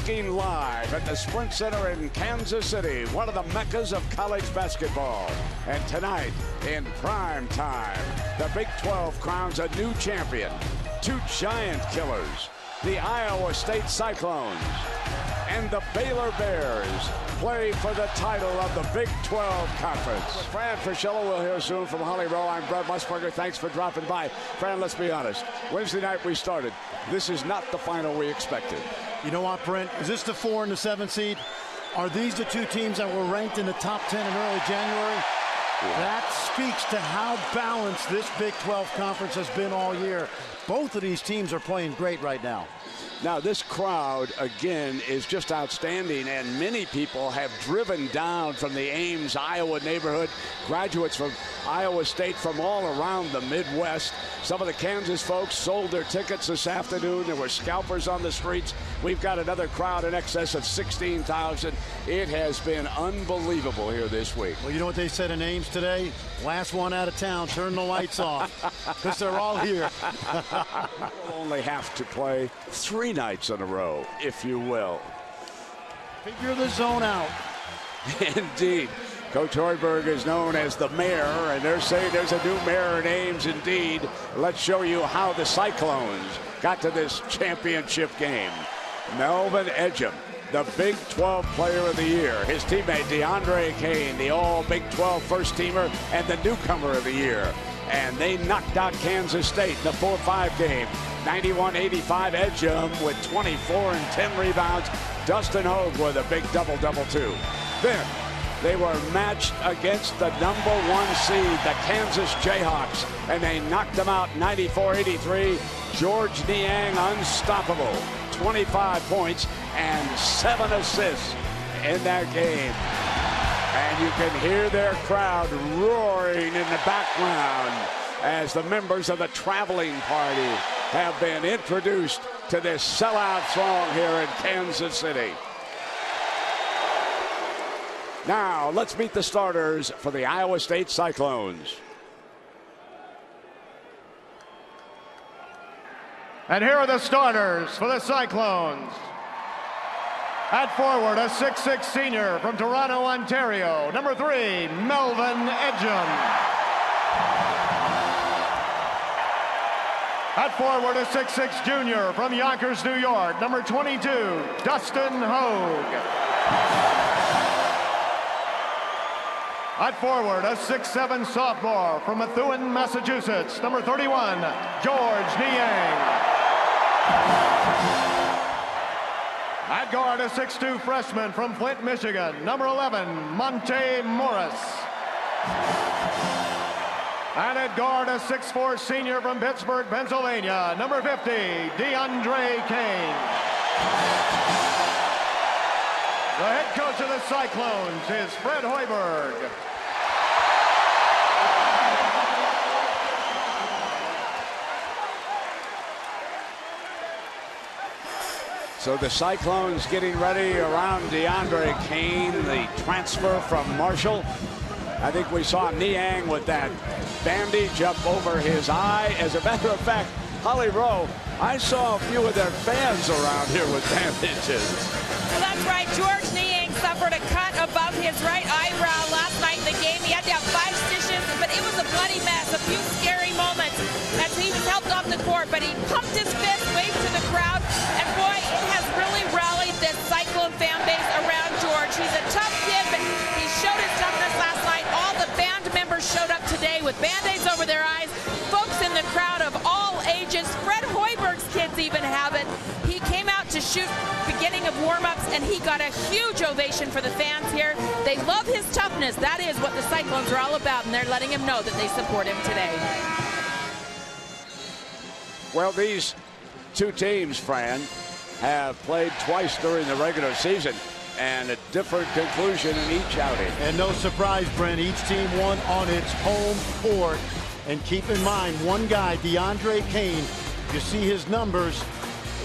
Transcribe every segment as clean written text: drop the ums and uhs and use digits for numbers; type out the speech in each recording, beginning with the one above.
looking live at the Sprint Center in Kansas City, one of the meccas of college basketball. And tonight, in prime time, the Big 12 crowns a new champion. Two giant killers, the Iowa State Cyclones and the Baylor Bears, play for the title of the Big 12 Conference. Fran Fraschilla will hear soon from Holly Rowe. I'm Brad Musburger. Thanks for dropping by. Fran, let's be honest. Wednesday night we started. This is not the final we expected. You know what, Brent? Is this the 4 and the 7 seed? Are these the two teams that were ranked in the top 10 in early January? Yeah. That speaks to how balanced this Big 12 Conference has been all year. Both of these teams are playing great right now. Now, this crowd, again, is just outstanding, and many people have driven down from the Ames, Iowa neighborhood, graduates from Iowa State from all around the Midwest. Some of the Kansas folks sold their tickets this afternoon. There were scalpers on the streets. We've got another crowd in excess of 16,000. It has been unbelievable here this week. Well, you know what they said in Ames today? Last one out of town, turn the lights off, because they're all here. We'll only have to play 3 nights in a row, if you will. Figure the zone out. Indeed. Coach Hoiberg is known as the mayor, and they're saying there's a new mayor in Ames indeed. Let's show you how the Cyclones got to this championship game. Melvin Ejim, the Big 12 Player of the Year. His teammate DeAndre Kane, the all Big 12 first teamer and the newcomer of the year. And they knocked out Kansas State in the 4-5 game. 91-85 Ejim with 24 and 10 rebounds. Dustin Hogue with a big double-double too. Then they were matched against the #1 seed, the Kansas Jayhawks, and they knocked them out 94-83. George Niang unstoppable. 25 points and 7 assists in that game. And you can hear their crowd roaring in the background as the members of the traveling party have been introduced to this sellout throng here in Kansas City. Now, let's meet the starters for the Iowa State Cyclones. And here are the starters for the Cyclones. At forward, a 6'6 senior from Toronto, Ontario, number 3, Melvin Ejim. At forward, a 6'6 junior from Yonkers, New York, number 22, Dustin Hogue. At forward, a 6'7 sophomore from Methuen, Massachusetts, number 31, George Niang. At guard, a 6'2 freshman from Flint, Michigan, number 11, Monte Morris. And at guard, a 6'4 senior from Pittsburgh, Pennsylvania, number 50, DeAndre Kane. The head coach of the Cyclones is Fred Hoiberg. So the Cyclones getting ready around DeAndre Kane, the transfer from Marshall. I think we saw Niang with that bandage up over his eye. As a matter of fact, Holly Rowe, I saw a few of their fans around here with bandages. Well, that's right. George Niang suffered a cut above his right eyebrow last night in the game. He had to have 5 stitches, but it was a bloody mess. A few scary moments as he was helped off the court, but he pumped his fist, waved to the crowd, and boy, it has really rallied this Cyclone fan base around George. He's a tough kid, but he showed his toughness last night. All the band members showed up today with Band-Aids over their eyes. Folks in the crowd of all ages. Fred Hoiberg's kids even have it. He came out to shoot beginning of warm-ups, and he got a huge ovation for the fans here. They love his toughness. That is what the Cyclones are all about, and they're letting him know that they support him today. Well, these two teams, Fran, have played twice during the regular season, and a different conclusion in each outing. And no surprise, Brent, each team won on its home court. And keep in mind, one guy, DeAndre Kane, you see his numbers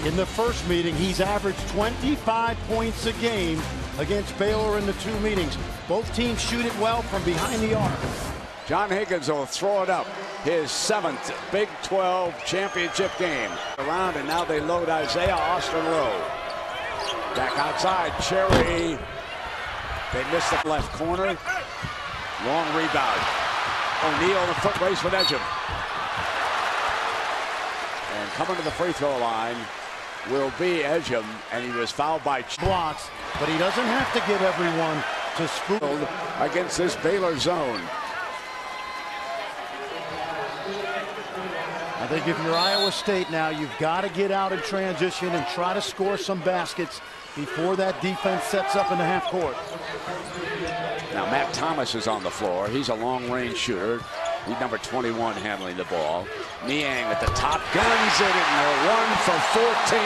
in the first meeting. He's averaged 25 points a game against Baylor in the 2 meetings. Both teams shoot it well from behind the arc. John Higgins will throw it up. His 7th Big 12 championship game. Around, and now they load Isaiah Austin Lowe. Back outside, Cherry. They missed the left corner. Long rebound. O'Neal, the foot race with Edgem. And coming to the free throw line will be Edgem, and he was fouled by blocks, but he doesn't have to get everyone to spook against this Baylor zone. I think if you're Iowa State now, you've got to get out in transition and try to score some baskets before that defense sets up in the half court. Now Matt Thomas is on the floor. He's a long-range shooter. He's number 21 handling the ball. Niang at the top, guns it, and they're 1 for 14.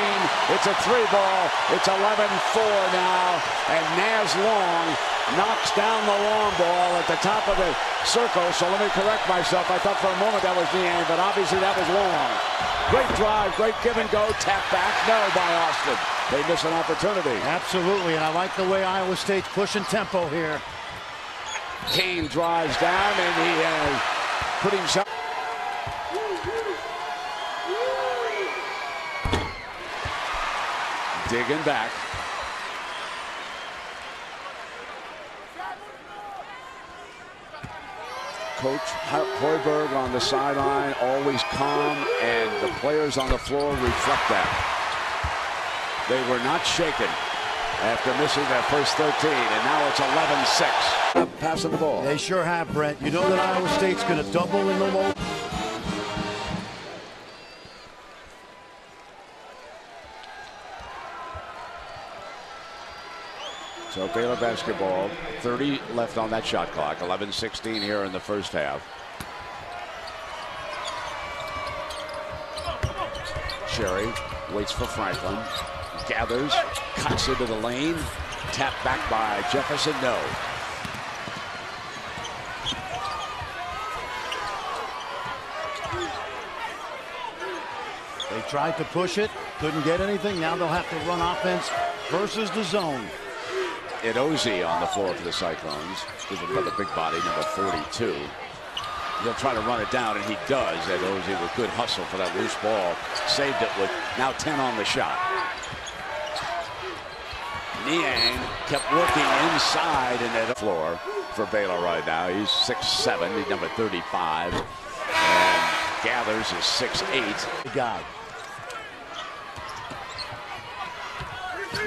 It's a 3-ball. It's 11-4 now, and Naz Long knocks down the long ball at the top of the circle. So let me correct myself. I thought for a moment that was Niang, but obviously that was Long. Great drive, great give and go, tap back, no by Austin. They miss an opportunity. Absolutely, and I like the way Iowa State's pushing tempo here. Kane drives down, and he has put himself. Digging back. Coach Hoiberg on the sideline, always calm, and the players on the floor reflect that. They were not shaken after missing that first 13, and now it's 11-6. Passing the ball. They sure have, Brent. You know that Iowa State's going to double in the low. So Baylor basketball, 30 left on that shot clock, 11-16 here in the first half. Cherry waits for Franklin, gathers, cuts into the lane, tapped back by Jefferson, no. They tried to push it, couldn't get anything. Now they'll have to run offense versus the zone. Edozie on the floor for the Cyclones. Gives him another big body, number 42. He'll try to run it down, and he does. Edozie with good hustle for that loose ball. Saved it with now 10 on the shot. Niang kept working inside in that floor for Baylor right now. He's 6'7", he's number 35. And Gathers is 6'8". The guy.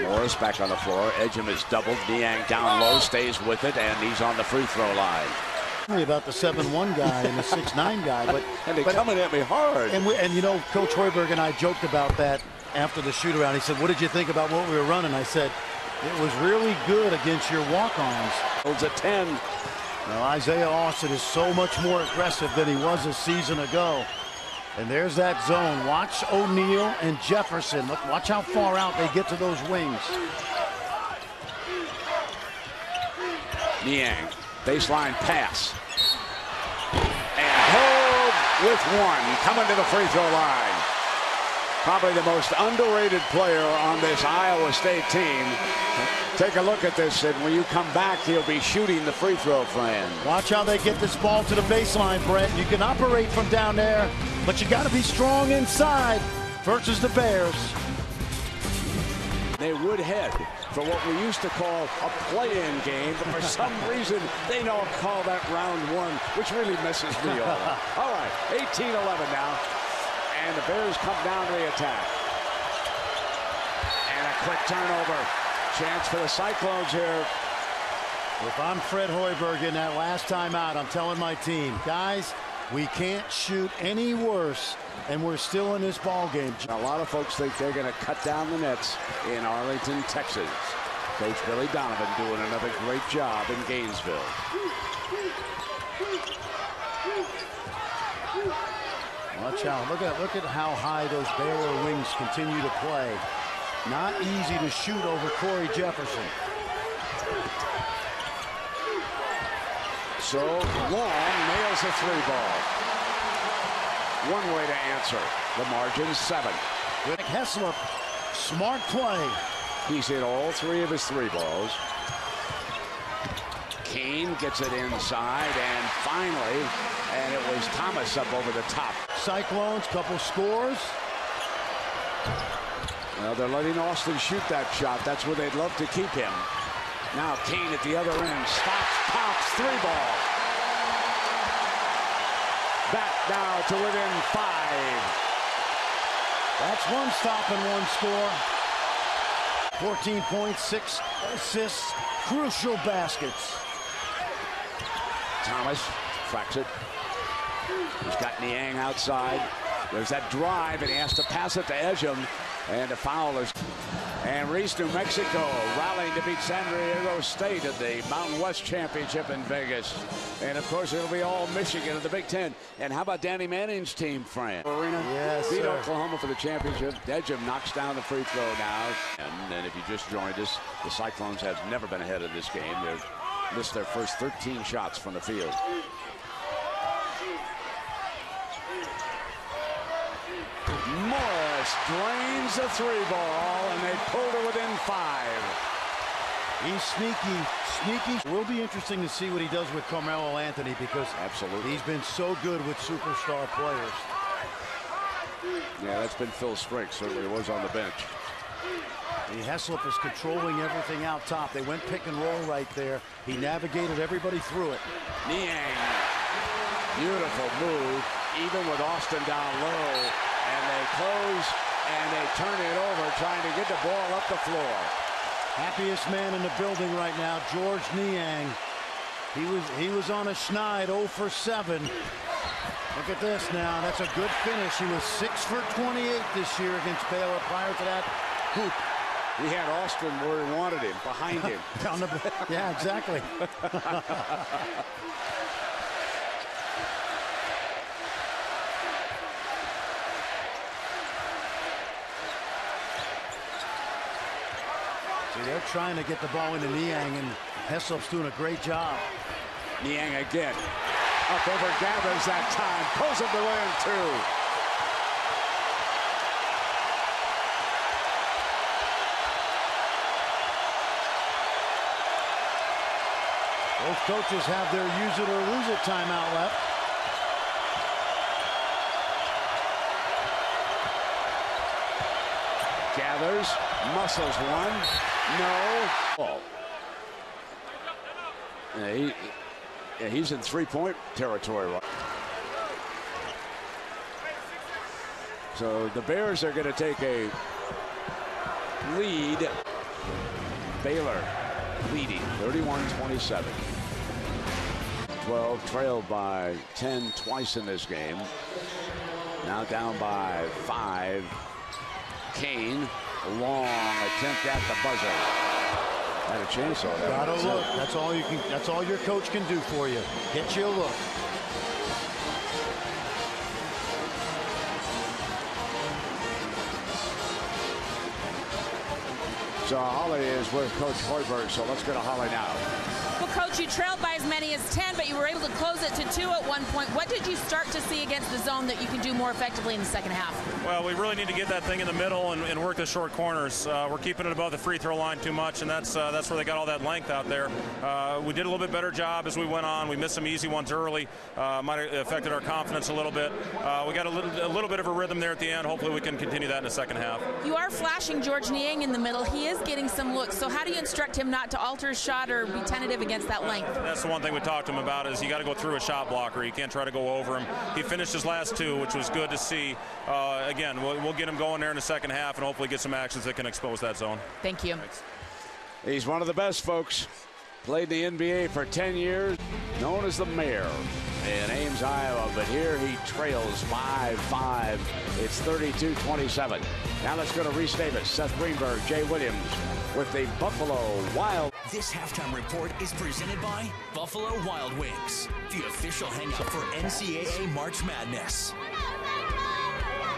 Morris back on the floor. Edgem is doubled. Niang down low, stays with it, and he's on the free throw line. About the 7'1" guy and the 6'9" guy, but they're coming at me hard. And you know, Coach Hoiberg and I joked about that after the shoot around. He said, "What did you think about what we were running?" I said, "It was really good against your walk-ons." Holds a 10. Now Isaiah Austin is so much more aggressive than he was a season ago. And there's that zone. Watch O'Neal and Jefferson. Look, watch how far out they get to those wings. Niang, baseline pass. And Hogue with one, coming to the free throw line. Probably the most underrated player on this Iowa State team. Take a look at this, and when you come back, he'll be shooting the free throw, Fran. Watch how they get this ball to the baseline, Brett. You can operate from down there, but you got to be strong inside versus the Bears. They would head for what we used to call a play-in game, but for some reason, they don't call that round one, which really messes me up. All right, 18-11 now, and the Bears come down to the attack. And a quick turnover. Chance for the Cyclones here. If I'm Fred Hoiberg in that last time out, I'm telling my team, guys, we can't shoot any worse, and we're still in this ball game. A lot of folks think they're going to cut down the nets in Arlington, Texas. Coach Billy Donovan doing another great job in Gainesville. Watch out. Look at how high those Baylor wings continue to play. Not easy to shoot over Corey Jefferson. So Long nails a 3-ball. One way to answer. The margin 7. With Hessler, smart play. He's hit all 3 of his 3 balls. Kane gets it inside, and finally, and it was Thomas up over the top. Cyclones, couple scores. Well, they're letting Austin shoot that shot. That's where they'd love to keep him. Now Kane at the other end. Stops, pops, 3-ball. Back now to within 5. That's one stop and one score. 14 points, 6 assists, crucial baskets. Thomas tracks it. He's got Niang outside. There's that drive, and he has to pass it to Ejim. And the foul is. And Reese, New Mexico, rallying to beat San Diego State at the Mountain West Championship in Vegas. And, of course, it'll be all Michigan in the Big Ten. And how about Danny Manning's team, Fran? Arena yes, beat sir. Oklahoma for the championship. Ejim knocks down the free throw now. And if you just joined us, the Cyclones have never been ahead of this game. They've missed their first 13 shots from the field. Morris drains the 3-ball, and they pulled it within 5. He's sneaky. It will be interesting to see what he does with Carmelo Anthony, because absolutely he's been so good with superstar players. Yeah, that's been Phil Spriggs. Certainly was on the bench. Heslop is controlling everything out top. They went pick and roll right there. He navigated everybody through it. Niang, beautiful move, even with Austin down low. And they close, and they turn it over, trying to get the ball up the floor. Happiest man in the building right now, George Niang. He was on a schneid, 0 for 7. Look at this now. That's a good finish. He was 6 for 28 this year against Baylor. Prior to that, hoop. He had Austin where he wanted him, behind him. Yeah, exactly. They're trying to get the ball into Niang, and Heslop's doing a great job. Niang again. Up over Gathers that time. Pulls him to win 2. Both coaches have their use it or lose it timeout left. Gathers, muscles one. No. Oh. Yeah, he's in 3-point territory. So the Bears are going to take a lead. Baylor leading 31-27. 12 trailed by 10 twice in this game. Now down by 5. Kane, a long attempt at the buzzer. Had a chance on that. Gotta look. That's all your coach can do for you. Get you a look. So Holly is with Coach Hoiberg, so let's go to Holly now. Well, Coach, you trailed by as many as 10, but you were able to close it to 2 at one point. What did you start to see against the zone that you can do more effectively in the second half? Well, we really need to get that thing in the middle and work the short corners. We're keeping it above the free throw line too much, and that's where they got all that length out there. We did a little bit better job as we went on. We missed some easy ones early. Might have affected our confidence a little bit. We got a little bit of a rhythm there at the end. Hopefully we can continue that in the second half. You are flashing George Niang in the middle. He is getting some looks. So how do you instruct him not to alter his shot or be tentative against that length? That's the one thing we talked to him about, is you got to go through a shot blocker. You can't try to go over him. He finished his last 2, which was good to see. Again, we'll get him going there in the second half and hopefully get some actions that can expose that zone. Thank you. Thanks. He's one of the best, folks. Played in the NBA for 10 years, known as the Mayor in Ames, Iowa. But here he trails 5-5. It's 32-27. Now let's go to Reese Davis, Seth Greenberg, Jay Williams with the Buffalo Wild. This halftime report is presented by Buffalo Wild Wings, the official hangout for NCAA March Madness.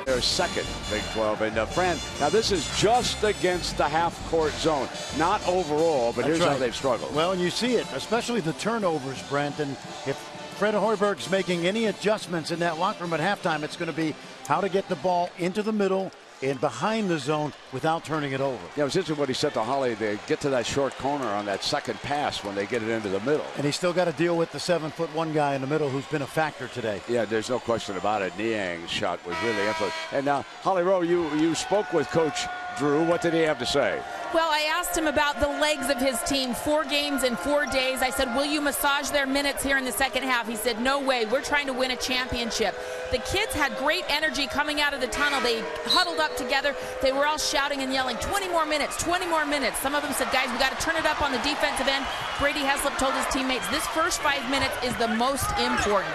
Their second Big 12. And Fran, now this is just against the half-court zone, not overall, but here's how they've struggled. Well, and you see it, especially the turnovers, Brent. And if Fred Hoiberg's making any adjustments in that locker room at halftime, it's going to be how to get the ball into the middle and behind the zone without turning it over. Yeah, it was interesting what he said to Holly. They get to that short corner on that second pass when they get it into the middle. And he's still got to deal with the 7'1" guy in the middle who's been a factor today. Yeah, there's no question about it. Niang's shot was really excellent. And now, Holly Rowe, you spoke with Coach Drew, what did he have to say? Well, I asked him about the legs of his team. 4 games in 4 days. I said, will you massage their minutes here in the second half? He said, no way. We're trying to win a championship. The kids had great energy coming out of the tunnel. They huddled up together. They were all shouting and yelling, 20 more minutes, 20 more minutes. Some of them said, guys, we got to turn it up on the defensive end. Brady Heslop told his teammates, this first 5 minutes is the most important.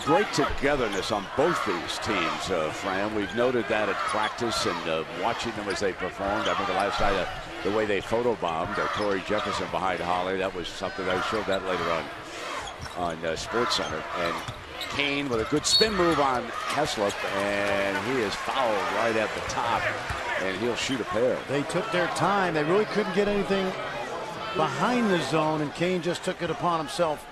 Great togetherness on both these teams, Fran. We've noted that at practice and watching them as they performed. I remember last night the way they photobombed Torrey Jefferson behind Holly. That was something. I showed that later on Sports Center. And Kane with a good spin move on Heslop, and he is fouled right at the top, and he'll shoot a pair. They took their time. They really couldn't get anything behind the zone, and Kane just took it upon himself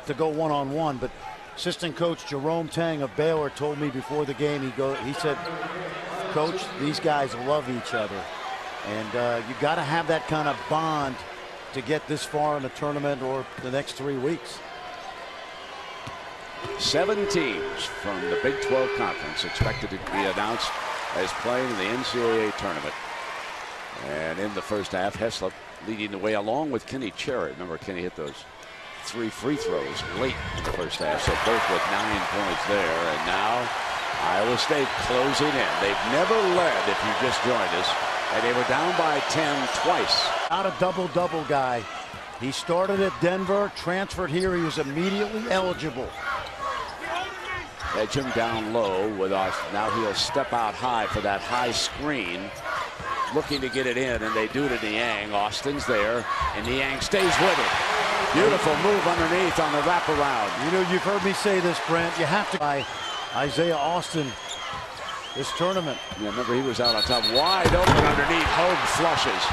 to go one-on-one. But assistant coach Jerome Tang of Baylor told me before the game, he said, Coach, these guys love each other. And you got to have that kind of bond to get this far in the tournament or the next 3 weeks. 7 teams from the Big 12 Conference expected to be announced as playing in the NCAA tournament. And in the first half, Heslop leading the way along with Kenny Cherry. Remember, Kenny hit those 3 free throws late in the first half, so both with 9 points there. And now Iowa State closing in. They've never led, if you just joined us, and they were down by 10 twice. Not a double-double guy. He started at Denver, transferred here. He was immediately eligible. Edge him down low with us. Now he'll step out high for that high screen, looking to get it in, and they do it to Niang. Austin's there, and Niang stays with it. Beautiful move underneath on the wraparound. You know, you've heard me say this, Brent. You have to buy Isaiah Austin this tournament. Yeah, remember, he was out on top, wide open underneath. Hogue flushes.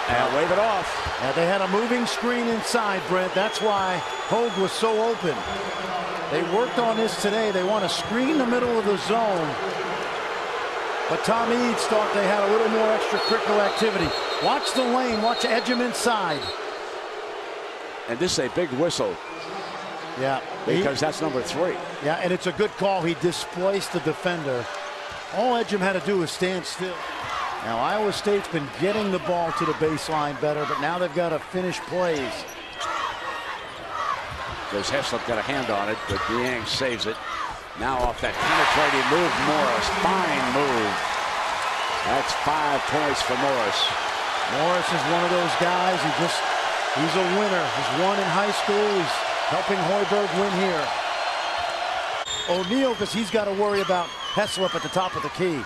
And wave it off. Yeah, they had a moving screen inside, Brent. That's why Hogue was so open. They worked on this today. They want to screen the middle of the zone. But Tom Eads thought they had a little more extracurricular activity. Watch the lane. Watch edge him inside. And this is a big whistle. Yeah. Because that's number 3. Yeah, and it's a good call. He displaced the defender. All Edgem had to do was stand still. Now, Iowa State's been getting the ball to the baseline better, but now they've got to finish plays. Because Heslop got a hand on it, but Niang saves it. Now off that penetrating move, Morris. Fine move. That's 5 points for Morris. Morris is one of those guys. He's a winner. He's won in high school. He's helping Hoiberg win here. O'Neal, because he's got to worry about Heslop at the top of the key.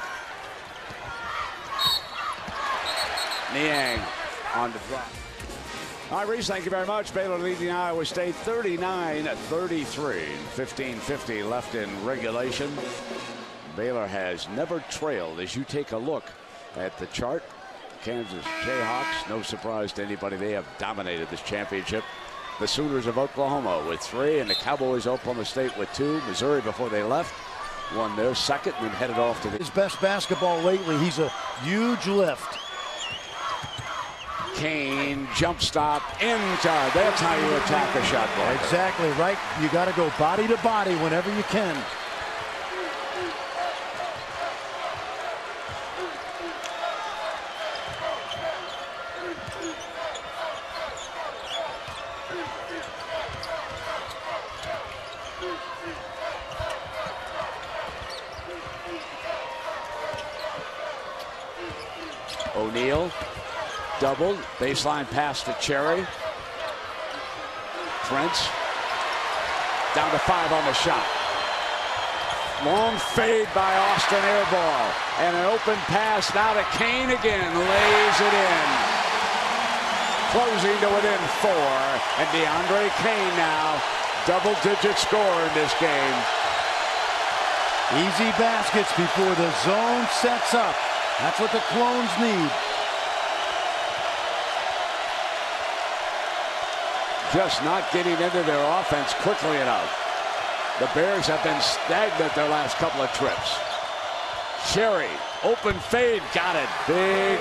Niang on the drop. All right, Reese, thank you very much. Baylor leading Iowa State 39-33. 15:50 left in regulation. Baylor has never trailed. As you take a look at the chart, Kansas Jayhawks, no surprise to anybody, they have dominated this championship. The Sooners of Oklahoma with 3, and the Cowboys Oklahoma State with 2. Missouri, before they left, won their second and then headed off to his best basketball lately. He's a huge lift. Kane jump stop inside. That's how you attack a shot blocker. Exactly right. You got to go body to body whenever you can. O'Neal. Double, baseline pass to Cherry. Prince down to 5 on the shot. Long fade by Austin, air ball. And an open pass now to Kane again. Lays it in. Closing to within 4. And DeAndre Kane now double-digit score in this game. Easy baskets before the zone sets up. That's what the Clones need. Just not getting into their offense quickly enough. The Bears have been stagnant their last couple of trips. Cherry, open fade, got it. Big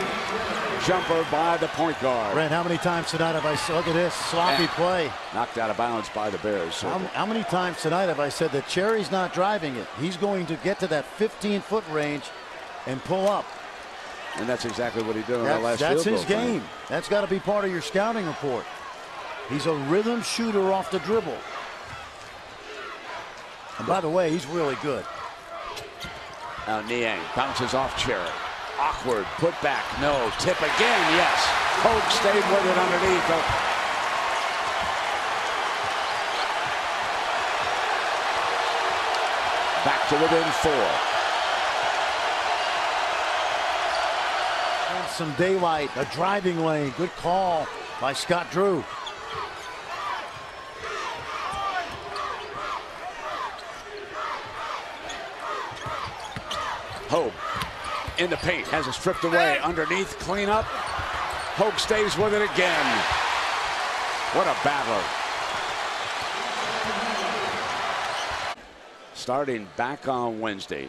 jumper by the point guard. Brent, how many times tonight have I said, look at this, sloppy play. Knocked out of bounds by the Bears. How many times tonight have I said that Cherry's not driving it? He's going to get to that 15-foot range and pull up. And that's exactly what he did on that last That's field his goal. game. That's got to be part of your scouting report. He's a rhythm shooter off the dribble. And by the way, he's really good. Now Niang bounces off Cherry. Awkward, put back, no. Tip again, yes. Hogue stayed with it underneath. Back to within 4. And some daylight, a driving lane. Good call by Scott Drew. Hogue in the paint, has it stripped away. Underneath, clean up. Hogue stays with it again. What a battle. Starting back on Wednesday.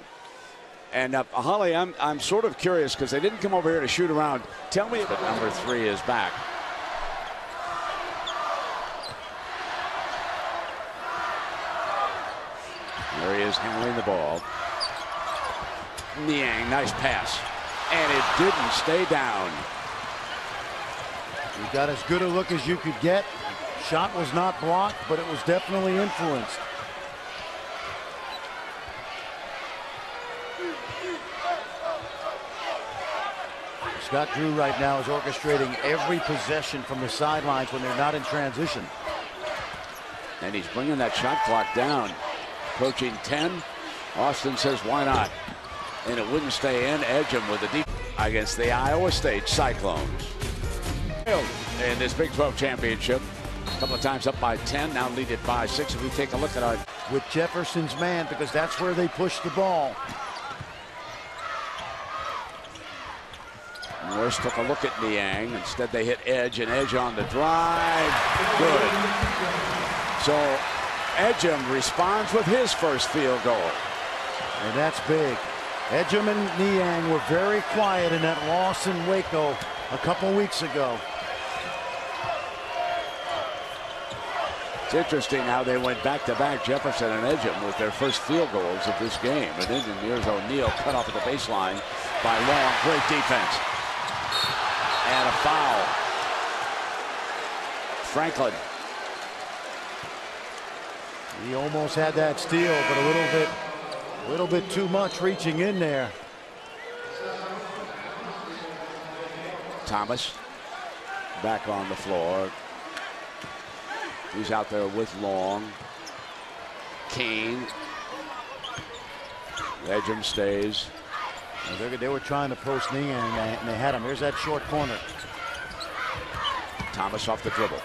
And Holly, I'm sort of curious because they didn't come over here to shoot around. Tell me that number 3 is back. There he is handling the ball. Niang, nice pass. And it didn't stay down. You got as good a look as you could get. Shot was not blocked, but it was definitely influenced. Scott Drew right now is orchestrating every possession from the sidelines when they're not in transition. And he's bringing that shot clock down. Approaching 10. Austin says, why not? And it wouldn't stay in. Edgem with the deep against the Iowa State Cyclones. In this Big 12 championship, a couple of times up by 10, now lead it by 6. If we take a look at our... With Jefferson's man, because that's where they push the ball. Morris took a look at Niang. Instead, they hit Edge, and Edge on the drive. Good. So, Edgem responds with his first field goal. And that's big. Edgem and Niang were very quiet in that loss in Waco a couple weeks ago. It's interesting how they went back-to-back, Jefferson and Edgem, with their first field goals of this game. And then here's O'Neal cut off at the baseline by Long. Great defense. And a foul. Franklin. He almost had that steal, but a little bit too much reaching in there. Thomas back on the floor. He's out there with Long. Kane. Edgem stays. They were trying to post Niang, and they had him. Here's that short corner. Thomas off the dribble.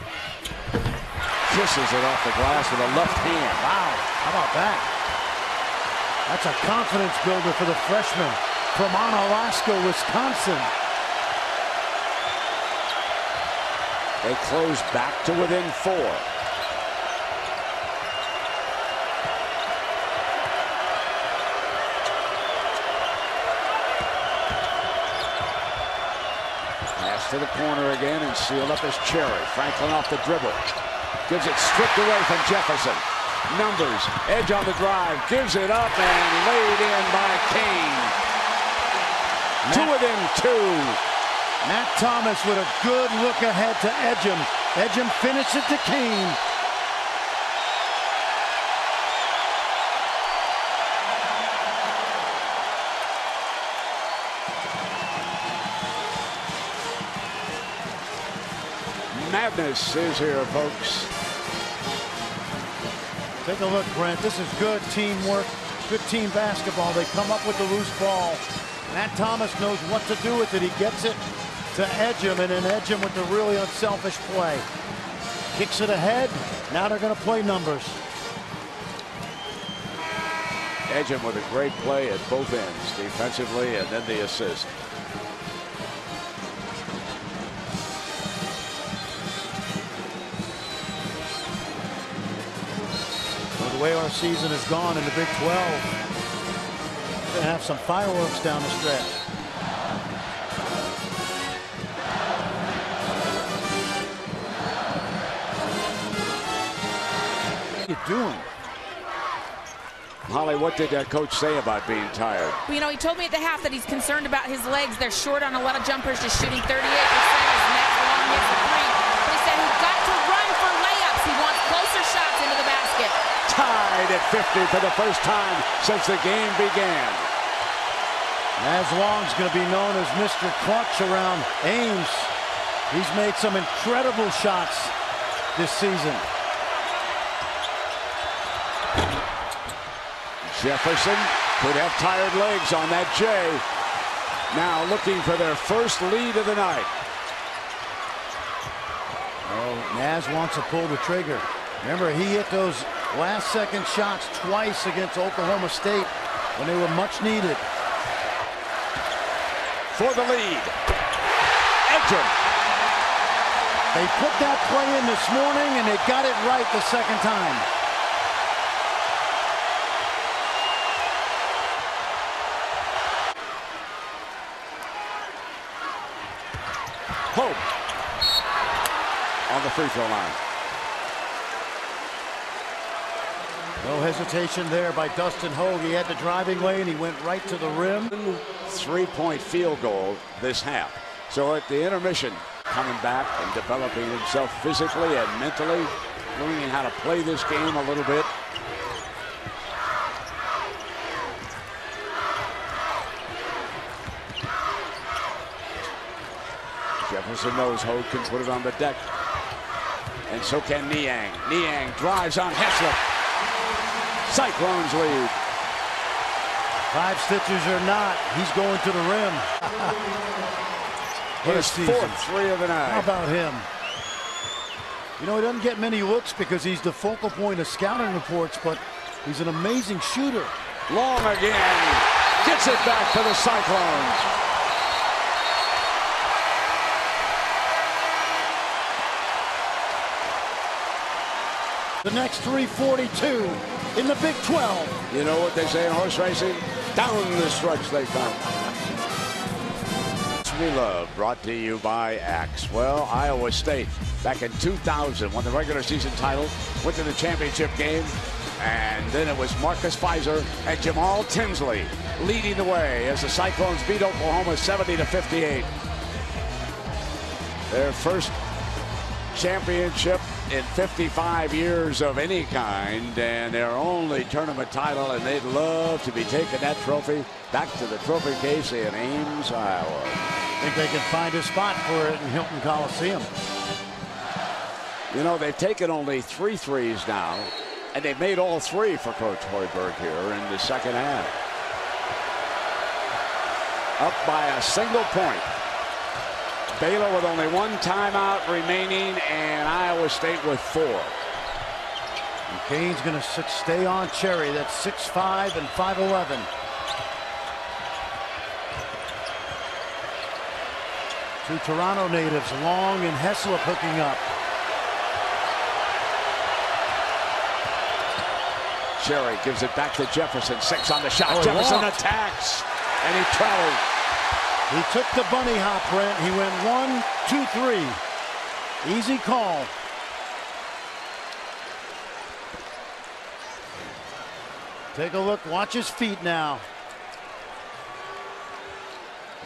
Kisses it off the glass with a left hand. Wow, how about that? That's a confidence builder for the freshman from Onalaska, Wisconsin. They close back to within 4. Pass to the corner again and sealed up as Cherry. Franklin off the dribble. Gives it stripped away from Jefferson. Numbers, Edge on the drive, gives it up and laid in by Kane. To within 2. Matt Thomas with a good look ahead to Edgem. Edgem finished it to Kane. Madness is here, folks. Take a look, Brent. This is good teamwork, good team basketball. They come up with the loose ball. Matt Thomas knows what to do with it. He gets it to Edgem, and then Edgem with the really unselfish play. Kicks it ahead. Now they're going to play numbers. Edgem with a great play at both ends, defensively and then the assist. Well, the way our season has gone in the Big 12, we're going to have some fireworks down the stretch. What are you doing? Holly, what did coach say about being tired? Well, you know, he told me at the half that he's concerned about his legs. They're short on a lot of jumpers, just shooting 38% as Matt Long hits a three. But he said he's got to run for layups. He wants closer shots into the basket. Tied at 50 for the first time since the game began. As Long's going to be known as Mr. Clutch around Ames. He's made some incredible shots this season. Jefferson could have tired legs on that J. Now looking for their first lead of the night. Oh, Naz wants to pull the trigger. Remember, he hit those last-second shots twice against Oklahoma State when they were much needed. For the lead. Enter. They put that play in this morning, and they got it right the second time. Hope on the free throw line. No hesitation there by Dustin Hogue. He had the driving lane. He went right to the rim. 3-point field goal this half. So at the intermission, coming back and developing himself physically and mentally, learning how to play this game a little bit. Jefferson knows Hogue can put it on the deck. And so can Niang. Niang drives on Heslop. Cyclones lead. 5 stitches or not, he's going to the rim. His fourth three of the night. How about him? You know, he doesn't get many looks because he's the focal point of scouting reports, but he's an amazing shooter. Long again. Gets it back for the Cyclones. The next 3:42 in the Big 12. You know what they say in horse racing? Down the stretch they come. Relive, brought to you by Axe. Well, Iowa State back in 2000 won the regular season title, went to the championship game, and then it was Marcus Fizer and Jamal Tinsley leading the way as the Cyclones beat Oklahoma 70-58. Their first championship in 55 years of any kind, and their only tournament title, and they'd love to be taking that trophy back to the trophy case in Ames, Iowa. I think they can find a spot for it in Hilton Coliseum. You know, they've taken only 3 threes now, and they've made all 3 for Coach Hoiberg here in the second half. Up by a single point. Baylor with only 1 timeout remaining, and Iowa State with 4. And Kane's going to stay on Cherry. That's 6'5" and 5'11". Two Toronto natives, Long and Heslop, hooking up. Cherry gives it back to Jefferson. 6 on the shot. Oh, Jefferson attacks, and he traveled. He took the bunny hop, Brent. He went 1, 2, 3. Easy call. Take a look. Watch his feet now.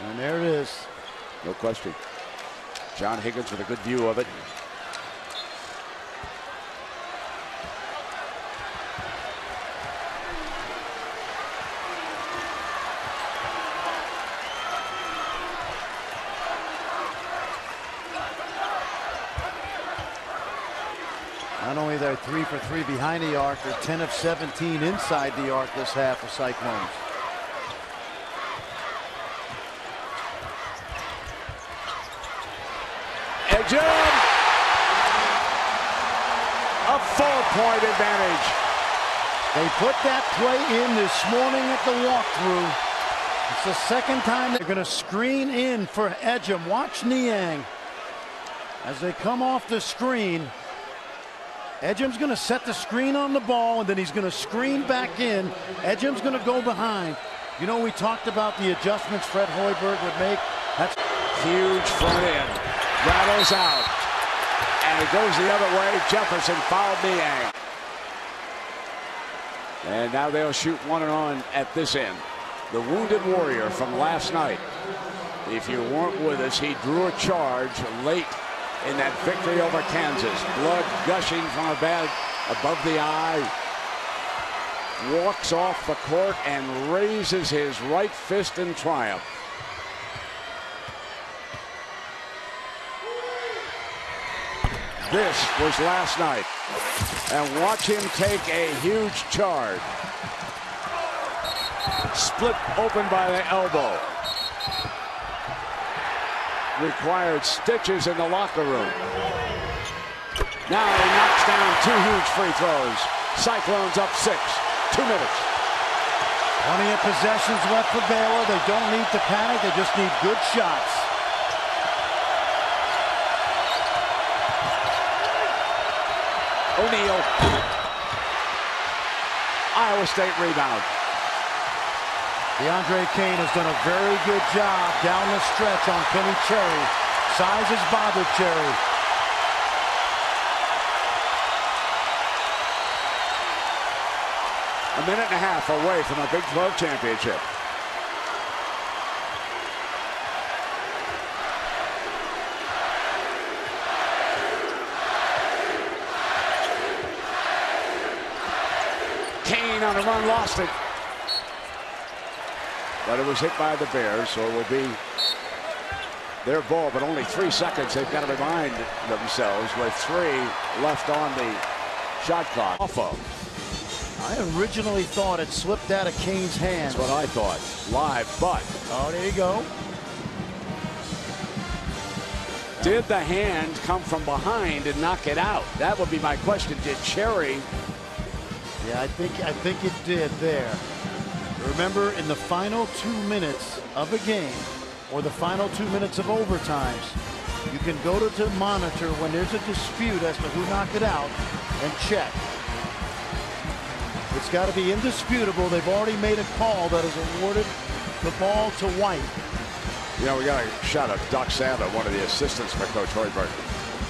And there it is. No question. John Higgins with a good view of it. Not only they're 3 for 3 behind the arc, they're 10 of 17 inside the arc this half for Cyclones. Edgem! A 4-point advantage. They put that play in this morning at the walkthrough. It's the second time they're going to screen in for Edgem. Watch Niang as they come off the screen. Edgem's going to set the screen on the ball, and then he's going to screen back in. Edgem's going to go behind. You know, we talked about the adjustments Fred Hoiberg would make. That's huge front end. Rattles out. And it goes the other way. Jefferson fouled Niang. And now they'll shoot 1-on at this end. The Wounded Warrior from last night. If you weren't with us, he drew a charge late in that victory over Kansas. Blood gushing from a bag above the eye. Walks off the court and raises his right fist in triumph. This was last night. And watch him take a huge charge. Split open by the elbow. Required stitches in the locker room. Now he knocks down 2 huge free throws. Cyclones up 6. 2 minutes. Plenty of possessions left for Baylor. They don't need to panic. They just need good shots. O'Neal. Iowa State rebound. DeAndre Kane has done a very good job down the stretch on Penny Cherry. Size has bothered Cherry. A minute and a half away from a Big 12 championship. Kane on a run, lost it. But it was hit by the Bears, so it will be their ball, but only 3 seconds. They've got to remind themselves with 3 left on the shot clock. I originally thought it slipped out of Kane's hands. That's what I thought. Live, but. Oh, there you go. Did the hand come from behind and knock it out? That would be my question. Did Cherry? Yeah, I think it did there. Remember, in the final 2 minutes of a game, or the final 2 minutes of overtimes, you can go to monitor when there's a dispute as to who knocked it out and check. It's got to be indisputable. They've already made a call that has awarded the ball to White. You know, we got a shot of Doc Sandler, one of the assistants for Coach Hoiberg.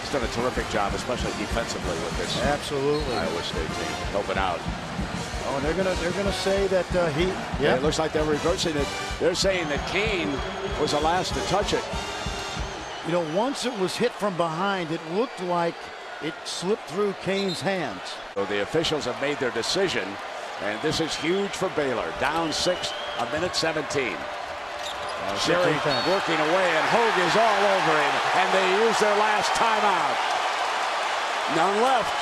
He's done a terrific job, especially defensively with this Absolutely. Iowa State team, helping out. Oh, and they're gonna say that he. Yeah, it looks like they're reversing it. They're saying that Kane was the last to touch it. You know, once it was hit from behind, it looked like it slipped through Kane's hands. So the officials have made their decision, and this is huge for Baylor. Down 6, a minute 17. Cherry working away, and Hogue is all over him, and they use their last timeout. None left.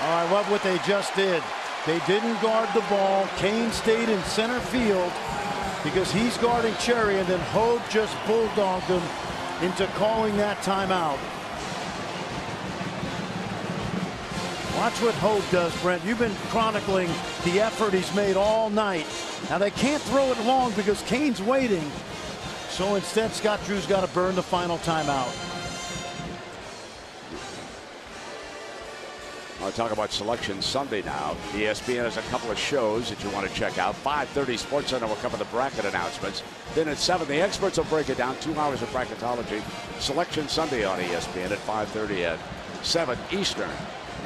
Oh, I love what they just did. They didn't guard the ball. Kane stayed in center field because he's guarding Cherry, and then Hogue just bulldogged him into calling that timeout. Watch what Hogue does, Brent. You've been chronicling the effort he's made all night. Now they can't throw it long because Kane's waiting. So instead, Scott Drew's got to burn the final timeout. I'll talk about Selection Sunday now. ESPN has a couple of shows that you want to check out. 5:30 SportsCenter will cover the bracket announcements. Then at 7, the experts will break it down. 2 hours of bracketology. Selection Sunday on ESPN at 5:30 at 7 Eastern.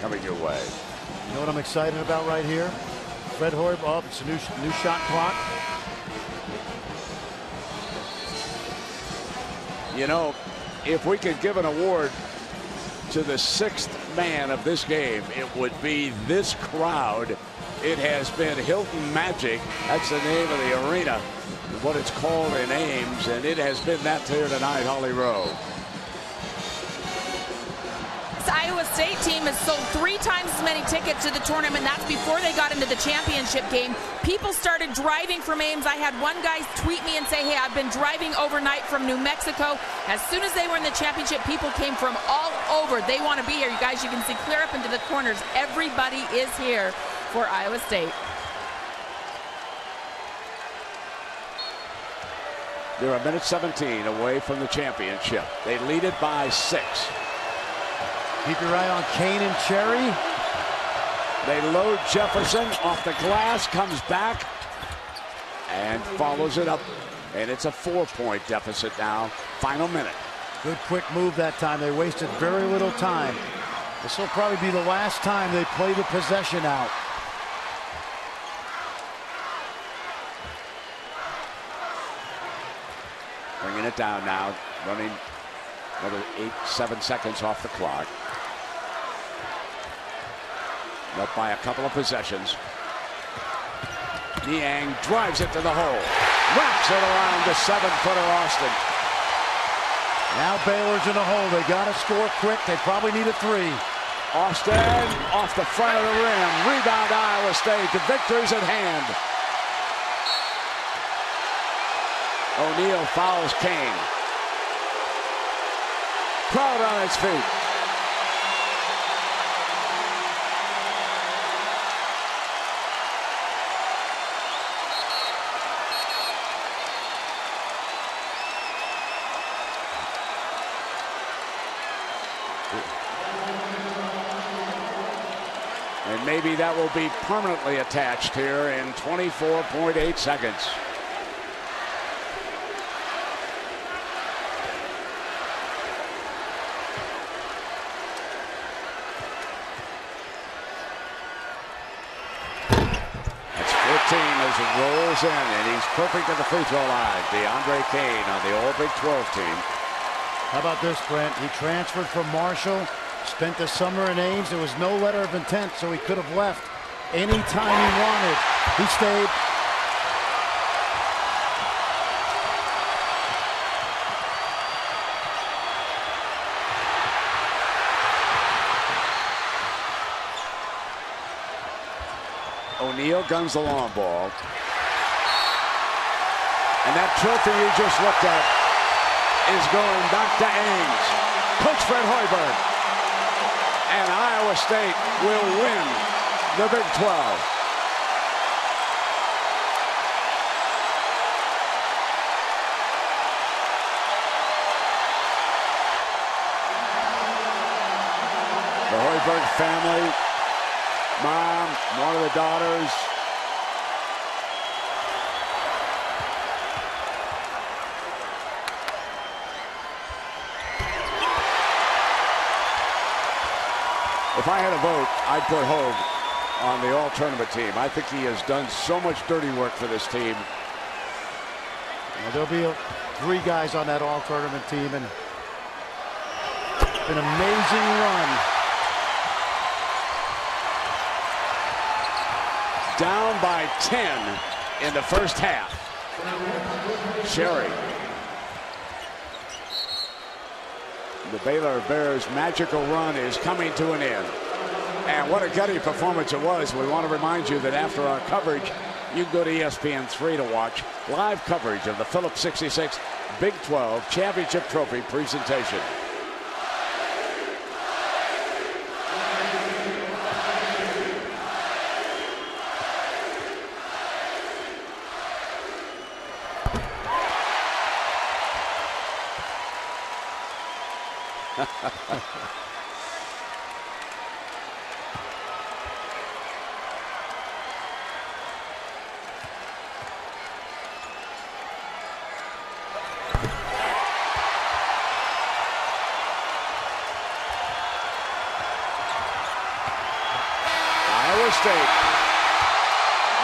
Coming your way. You know what I'm excited about right here? Fred Hoiberg, oh, it's a new shot clock. You know, if we could give an award to the 6th man of this game, it would be this crowd. It has been Hilton Magic. That's the name of the arena, what it's called in Ames, and it has been that here tonight, Holly Rowe. The Iowa State team has sold 3 times as many tickets to the tournament. That's before they got into the championship game. People started driving from Ames. I had one guy tweet me and say, hey, I've been driving overnight from New Mexico. As soon as they were in the championship, people came from all over. They want to be here. You guys, you can see clear up into the corners. Everybody is here for Iowa State. They're a minute 17 away from the championship. They lead it by 6. Keep your eye on Kane and Cherry. They load Jefferson off the glass, comes back, and follows it up. And it's a 4-point deficit now. Final minute. Good quick move that time. They wasted very little time. This will probably be the last time they play the possession out. Minute down now, running another 7 seconds off the clock. Up by a couple of possessions. Niang drives it to the hole. Wraps it around the 7-footer Austin. Now Baylor's in a hole. They got to score quick. They probably need a 3. Austin off the front of the rim. Rebound Iowa State. The victory's at hand. O'Neal fouls Kane. Crowd on its feet. And maybe that will be permanently attached here in 24.8 seconds. That's 14 as it rolls in, and he's perfect at the free throw line. DeAndre Kane on the All-Big 12 team. How about this, Brent? He transferred from Marshall. Spent the summer in Ames. There was no letter of intent, so he could have left anytime he wanted. He stayed. O'Neal guns the long ball. And that trophy you just looked at is going back to Ames. Coach Fred Hoiberg. And Iowa State will win the Big 12. The Hoiberg family, mom, one of the daughters. If I had a vote, I'd put Hogue on the all-tournament team. I think he has done so much dirty work for this team. Well, there'll be 3 guys on that all-tournament team, and an amazing run. Down by 10 in the first half. Sherry. The Baylor Bears' magical run is coming to an end. And what a gutty performance it was. We want to remind you that after our coverage, you can go to ESPN3 to watch live coverage of the Phillips 66 Big 12 Championship Trophy presentation. Iowa State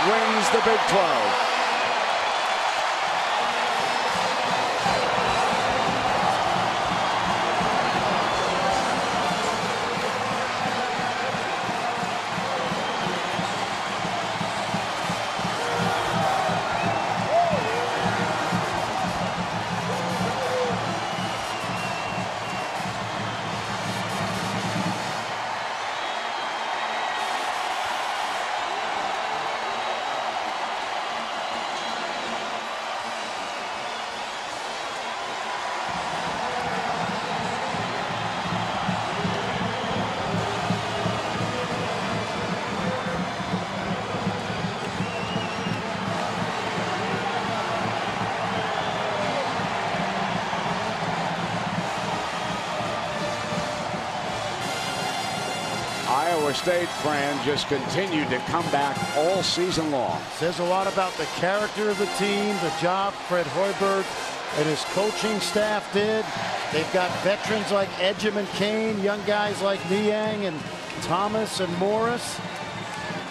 wins the Big 12. Iowa State, Fran, just continued to come back all season long. Says a lot about the character of the team, the job Fred Hoiberg and his coaching staff did. They've got veterans like Edgem and Kane, young guys like Niang and Thomas and Morris.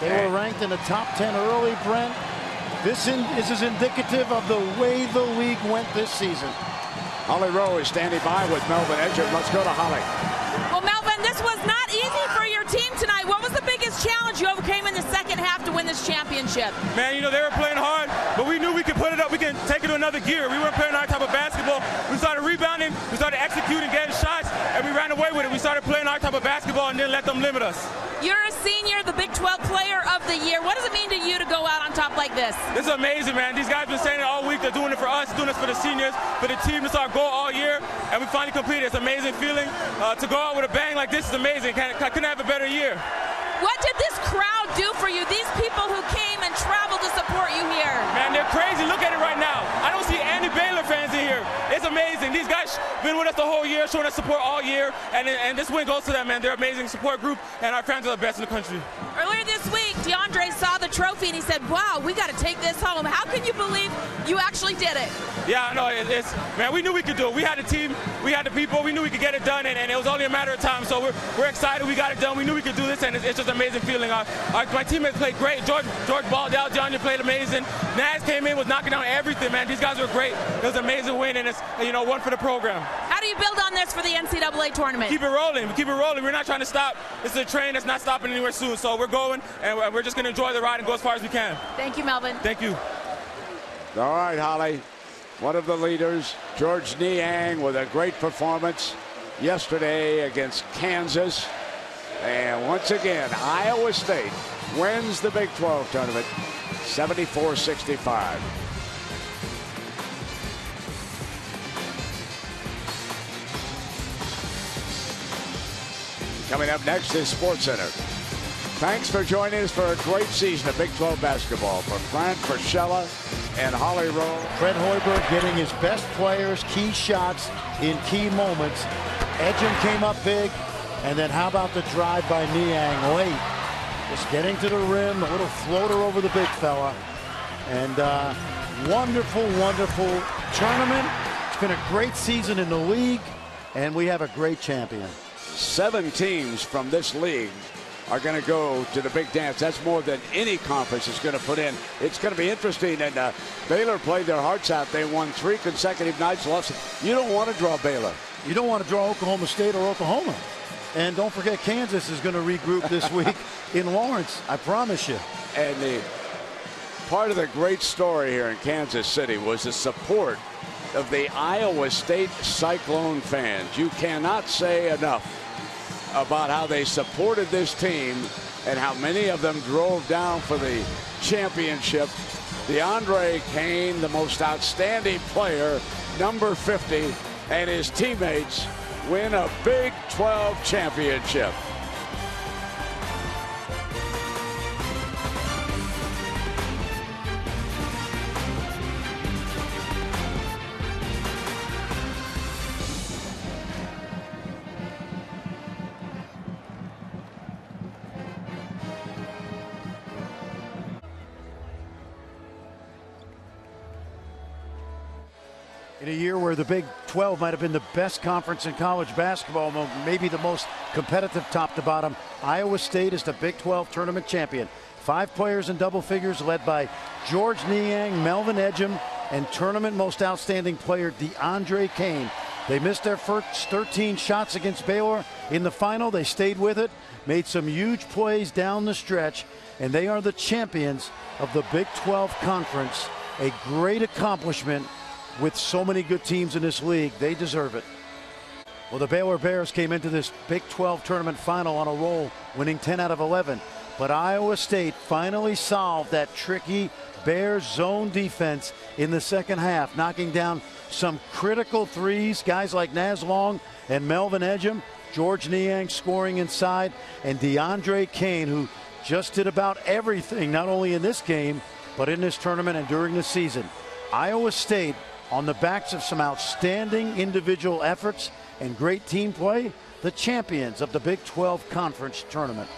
They were ranked in the top 10 early, Brent. This is indicative of the way the league went this season. Holly Rowe is standing by with Melvin Edger. Let's go to Holly. Well, Melvin, this was not easy for your team tonight. What was the biggest challenge you overcame in the second half to win this championship? Man, you know, they were playing hard, but we knew we could put it up. We can take it to another gear. We weren't playing our type of basketball. We started rebounding, we started executing, getting shots, and we ran away with it. We started playing our type of basketball and didn't let them limit us. You're a senior, the Big 12 Player of the Year. What does it mean to you to go out on top like this? This is amazing, man. These guys have been saying it all week. They're doing it for us, doing this for the seniors, for the team. It's our goal all year, and we finally completed it. It's an amazing feeling. To go out with a bang like this is amazing. I couldn't have a better year. What did this crowd do for you? These people who came and traveled to support you here. Man, they're crazy. Look at it right now. I don't see any Baylor fans in here. It's amazing. These guys been with us the whole year, showing us support all year, and this win goes to them, man. They're an amazing support group, and our fans are the best in the country. Earlier this week, DeAndre saw the trophy, and he said, wow, we got to take this home. How can you believe you actually did it? Yeah, I know. Man, we knew we could do it. We had the team. We had the people. We knew we could get it done, and it was only a matter of time. So we're excited. We got it done. We knew we could do this, and it's just an amazing feeling. My teammates played great. George balled out. DeAndre played amazing. Naz came in, was knocking down everything, man. These guys were great. It was an amazing win, and it's, one for the program. How do you build on this for the NCAA tournament? Keep it rolling. We keep it rolling. We're not trying to stop. It's a train that's not stopping anywhere soon. So we're going, and we're just going to enjoy the ride and go as far as we can. Thank you, Melvin. Thank you. All right, Holly. One of the leaders, George Niang, with a great performance yesterday against Kansas. And once again, Iowa State wins the Big 12 tournament, 74-65. Coming up next is SportsCenter. Thanks for joining us for a great season of Big 12 basketball. For Frank Frischella and Holly Rowe. Fred Hoiberg getting his best players, key shots in key moments. Edgem came up big. And then how about the drive by Niang late? Just getting to the rim, a little floater over the big fella. And wonderful, wonderful tournament. It's been a great season in the league, and we have a great champion. 7 teams from this league are going to go to the big dance. That's more than any conference is going to put in. It's going to be interesting. And Baylor played their hearts out. They won 3 consecutive nights. Lost. You don't want to draw Baylor. You don't want to draw Oklahoma State or Oklahoma. And don't forget, Kansas is going to regroup this week in Lawrence. I promise you. And the part of the great story here in Kansas City was the support of the Iowa State Cyclone fans. You cannot say enough about how they supported this team and how many of them drove down for the championship. DeAndre Kane, the most outstanding player, number 50, and his teammates win a Big 12 championship. In a year where the Big 12 might have been the best conference in college basketball, maybe the most competitive top to bottom, Iowa State is the Big 12 tournament champion. 5 players in double figures led by George Niang, Melvin Edgem, and tournament most outstanding player DeAndre Kane. They missed their first 13 shots against Baylor. In the final, they stayed with it, made some huge plays down the stretch, and they are the champions of the Big 12 conference. A great accomplishment. With so many good teams in this league, they deserve it. Well, the Baylor Bears came into this Big 12 tournament final on a roll, winning 10 out of 11. But Iowa State finally solved that tricky Bears zone defense in the second half, knocking down some critical threes. Guys like Naz Long and Melvin Edgem, George Niang scoring inside, and DeAndre Kane, who just did about everything, not only in this game, but in this tournament and during the season. Iowa State, on the backs of some outstanding individual efforts and great team play, the champions of the Big 12 Conference Tournament.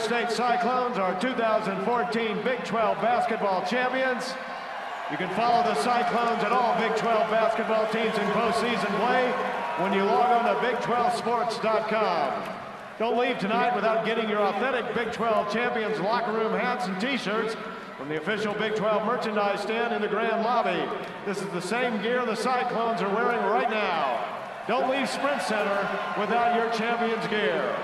State Cyclones are 2014 Big 12 basketball champions. You can follow the Cyclones and all Big 12 basketball teams in postseason play when you log on to Big12Sports.com. Don't leave tonight without getting your authentic Big 12 champions locker room hats and t-shirts from the official Big 12 merchandise stand in the grand lobby. This is the same gear the Cyclones are wearing right now. Don't leave Sprint Center without your champions gear.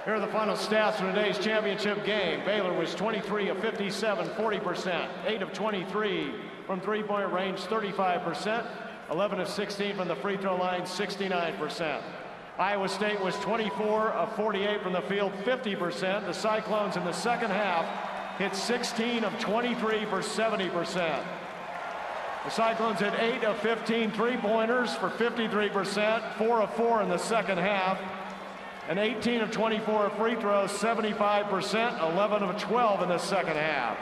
Here are the final stats for today's championship game. Baylor was 23 of 57, 40%. 8 of 23 from three-point range, 35%. 11 of 16 from the free throw line, 69%. Iowa State was 24 of 48 from the field, 50%. The Cyclones in the second half hit 16 of 23 for 70%. The Cyclones hit 8 of 15 three-pointers for 53%, 4 of 4 in the second half, and 18 of 24 free throws, 75%, 11 of 12 in the second half.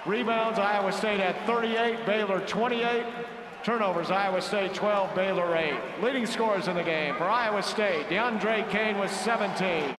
Rebounds, Iowa State had 38, Baylor 28. Turnovers, Iowa State 12, Baylor 8. Leading scorers in the game for Iowa State, DeAndre Kane was 17.